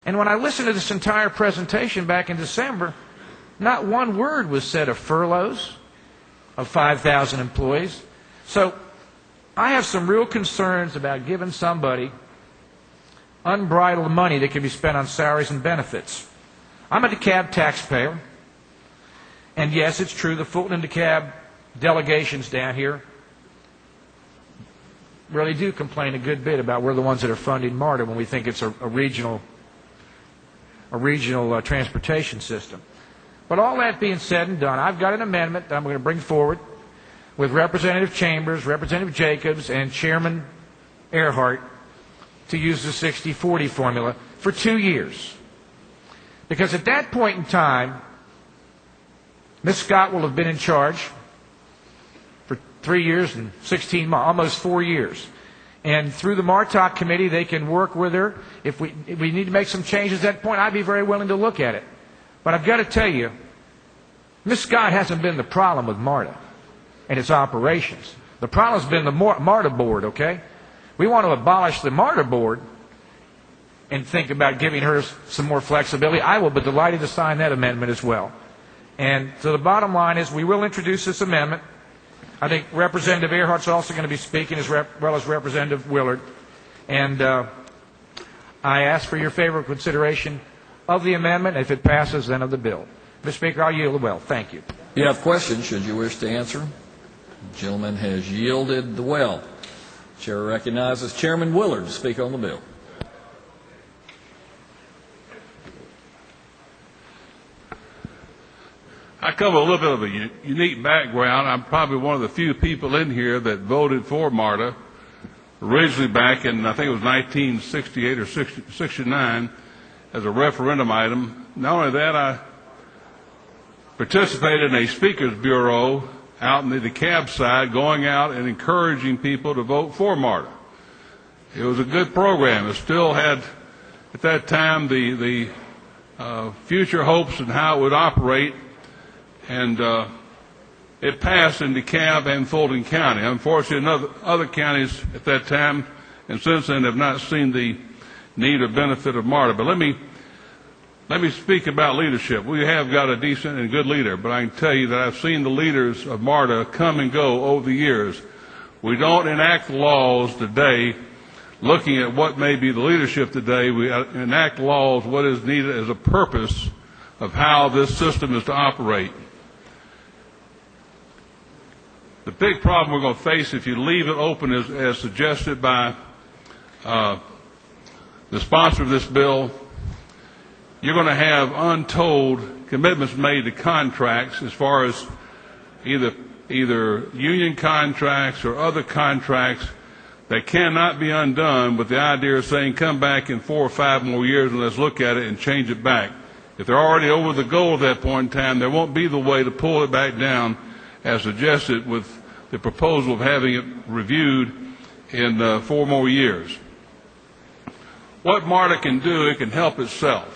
And when I listened to this entire presentation back in December, not one word was said of furloughs of 5,000 employees. So I have some real concerns about giving somebody unbridled money that can be spent on salaries and benefits. I'm a DeKalb taxpayer, and yes, it's true, the Fulton and DeKalb delegations down here really do complain a good bit about we're the ones that are funding MARTA when we think it's a regional transportation system. But all that being said and done, I've got an amendment that I'm going to bring forward with Representative Chambers, Representative Jacobs, and Chairman Earhart to use the 60-40 formula for 2 years. Because at that point in time, Ms. Scott will have been in charge for 3 years and 16 months, almost 4 years. And through the MARTOC committee, they can work with her. If we need to make some changes at that point, I'd be very willing to look at it. But I've got to tell you, Ms. Scott hasn't been the problem with MARTA and its operations. The problem's been the MARTA board, okay? We want to abolish the MARTA board and think about giving her some more flexibility. I will be delighted to sign that amendment as well. And so the bottom line is we will introduce this amendment. I think Representative Earhart's also going to be speaking as well as Representative Willard. And I ask for your favorable consideration of the amendment. If it passes, then of the bill. Mr. Speaker, I'll yield the well. Thank you. If you have questions, should you wish to answer? The gentleman has yielded the well. Chair recognizes Chairman Willard to speak on the bill. I come with a little bit of a unique background. I'm probably one of the few people in here that voted for MARTA originally back in, I think it was 1968 or 69, as a referendum item. Not only that, I participated in a speakers bureau out in the DeKalb side, going out and encouraging people to vote for MARTA. It was a good program. It still had, at that time, the future hopes and how it would operate. And it passed in DeKalb and Fulton County. Unfortunately, other counties at that time and since then have not seen the need or benefit of MARTA. But let me speak about leadership. We have got a decent and good leader, but I can tell you that I've seen the leaders of MARTA come and go over the years. We don't enact laws today looking at what may be the leadership today. We enact laws what is needed as a purpose of how this system is to operate. The big problem we're going to face if you leave it open as suggested by the sponsor of this bill, you're going to have untold commitments made to contracts as far as either union contracts or other contracts that cannot be undone with the idea of saying come back in 4 or 5 more years and let's look at it and change it back. If they're already over the goal at that point in time, there won't be the way to pull it back down as suggested with the proposal of having it reviewed in 4 more years. What MARTA can do, it can help itself.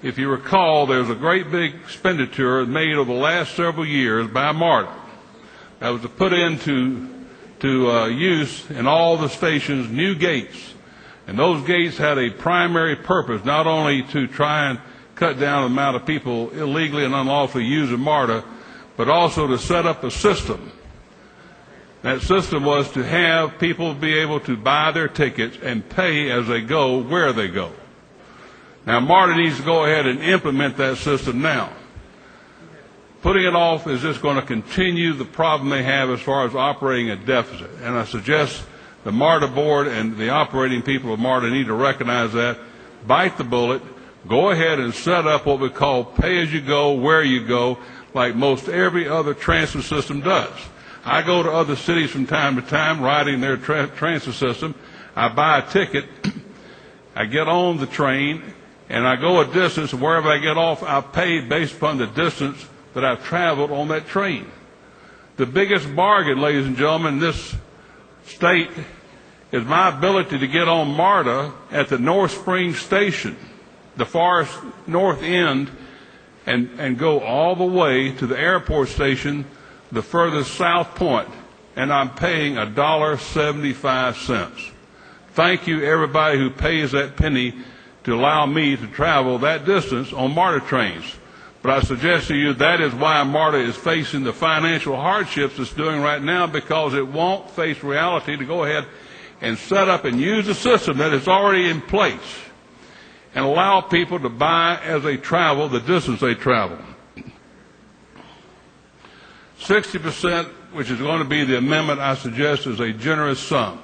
If you recall, there's a great big expenditure made over the last several years by MARTA that was to put into use in all the stations new gates. And those gates had a primary purpose, not only to try and cut down the amount of people illegally and unlawfully using MARTA, but also to set up a system. That system was to have people be able to buy their tickets and pay as they go where they go. Now, MARTA needs to go ahead and implement that system now. Putting it off is just going to continue the problem they have as far as operating a deficit. And I suggest the MARTA board and the operating people of MARTA need to recognize that, bite the bullet, go ahead and set up what we call pay-as-you-go, where you go, like most every other transit system does. I go to other cities from time to time riding their transit system. I buy a ticket, I get on the train, and I go a distance, and wherever I get off, I pay based upon the distance that I've traveled on that train. The biggest bargain, ladies and gentlemen, in this state is my ability to get on MARTA at the North Springs station, the farthest north end, and go all the way to the airport station, the furthest south point, and I'm paying $1.75. Thank you, everybody who pays that penny to allow me to travel that distance on MARTA trains. But I suggest to you that is why MARTA is facing the financial hardships it's doing right now, because it won't face reality to go ahead and set up and use the system that is already in place and allow people to buy as they travel the distance they travel. 60%, which is going to be the amendment I suggest, is a generous sum.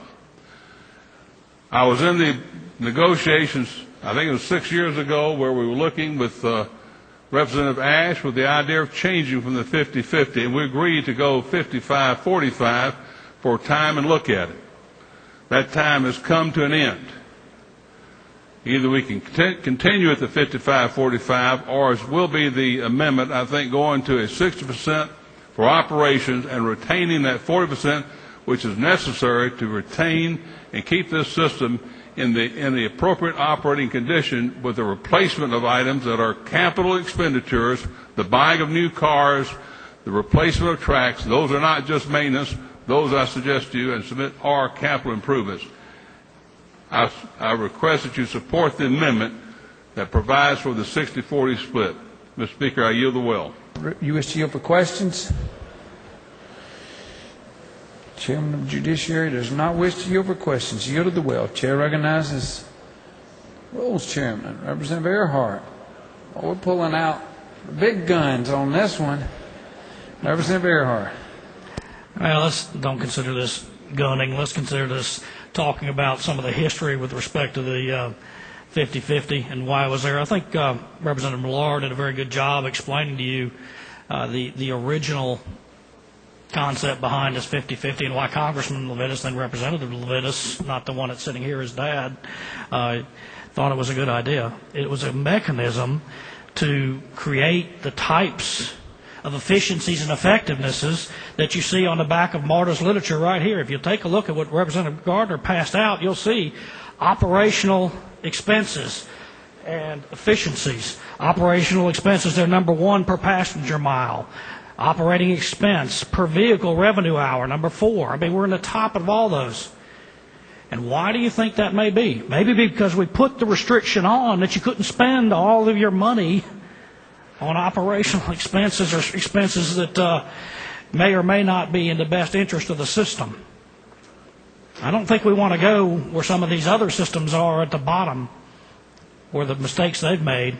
I was in the negotiations, I think it was 6 years ago, where we were looking with Representative Ash with the idea of changing from the 50-50, and we agreed to go 55-45 for time and look at it. That time has come to an end. Either we can continue at the 55-45, or it will be the amendment, I think, going to a 60% for operations and retaining that 40%, which is necessary to retain and keep this system in the appropriate operating condition, with the replacement of items that are capital expenditures, the buying of new cars, the replacement of tracks. Those are not just maintenance. Those, I suggest to you and submit, are capital improvements. I request that you support the amendment that provides for the 60-40 split. Mr. Speaker, I yield the will. You wish to yield for questions? Chairman of the Judiciary does not wish to yield for questions. Yielded the will. Chair recognizes Rules Chairman, Representative Earhart. Oh, we're pulling out the big guns on this one. Representative Earhart. Well, let's don't consider this gunning. Let's consider this talking about some of the history with respect to the 50-50 and why it was there. I think Representative Millard did a very good job explaining to you the original concept behind this 50-50 and why Congressman Levitas and Representative Levitas, not the one that's sitting here, his dad, thought it was a good idea. It was a mechanism to create the types of efficiencies and effectivenesses that you see on the back of MARTA's literature right here. If you take a look at what Representative Gardner passed out, you'll see operational expenses and efficiencies. Operational expenses, they're number one per passenger mile. Operating expense per vehicle revenue hour, number 4. I mean, we're in the top of all those. And why do you think that may be? Maybe because we put the restriction on that you couldn't spend all of your money on operational expenses or expenses that may or may not be in the best interest of the system. I don't think we want to go where some of these other systems are at the bottom, where the mistakes they've made.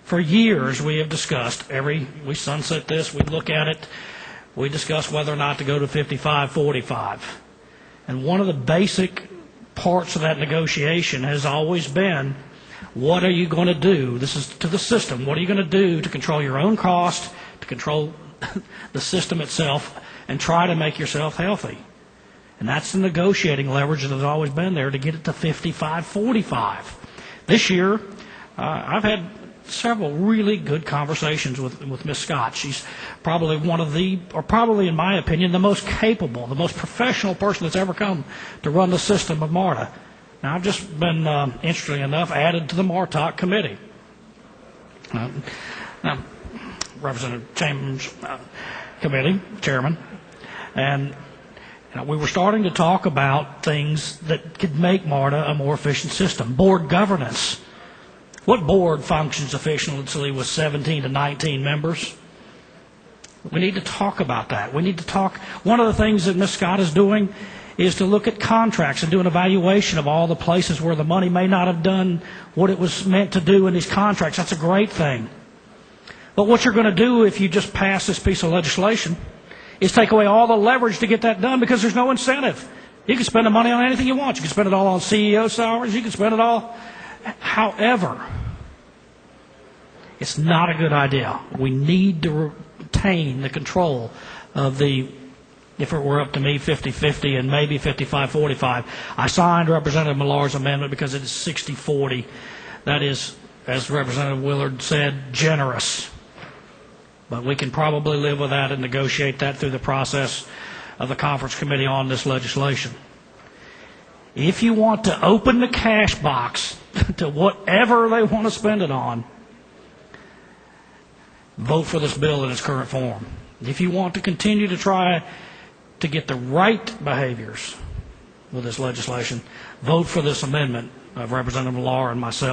For years we have discussed, we sunset this, we look at it, we discuss whether or not to go to 55-45. And one of the basic parts of that negotiation has always been, what are you going to do? This is to the system. What are you going to do to control your own cost, to control the system itself, and try to make yourself healthy? And that's the negotiating leverage that has always been there to get it to 55-45. This year, I've had several really good conversations with Ms. Scott. She's probably one of the, or probably in my opinion, the most capable, the most professional person that's ever come to run the system of MARTA. Now, I've just been, interestingly enough, added to the MARTOC committee. Now, Representative Chambers' committee, chairman, and we were starting to talk about things that could make MARTA a more efficient system. Board governance. What board functions efficiently with 17 to 19 members? We need to talk about that. We need to talk. One of the things that Ms. Scott is doing is to look at contracts and do an evaluation of all the places where the money may not have done what it was meant to do in these contracts. That's a great thing. But what you're going to do if you just pass this piece of legislation is take away all the leverage to get that done, because there's no incentive. You can spend the money on anything you want. You can spend it all on CEO salaries. You can spend it all. However, it's not a good idea. We need to retain the control of the, if it were up to me, 50-50 and maybe 55-45. I signed Representative Millard's amendment because it is 60-40. That is, as Representative Willard said, generous. But we can probably live with that and negotiate that through the process of the conference committee on this legislation. If you want to open the cash box to whatever they want to spend it on, vote for this bill in its current form. If you want to continue to try to get the right behaviors with this legislation. Vote for this amendment of Representative Millar and myself.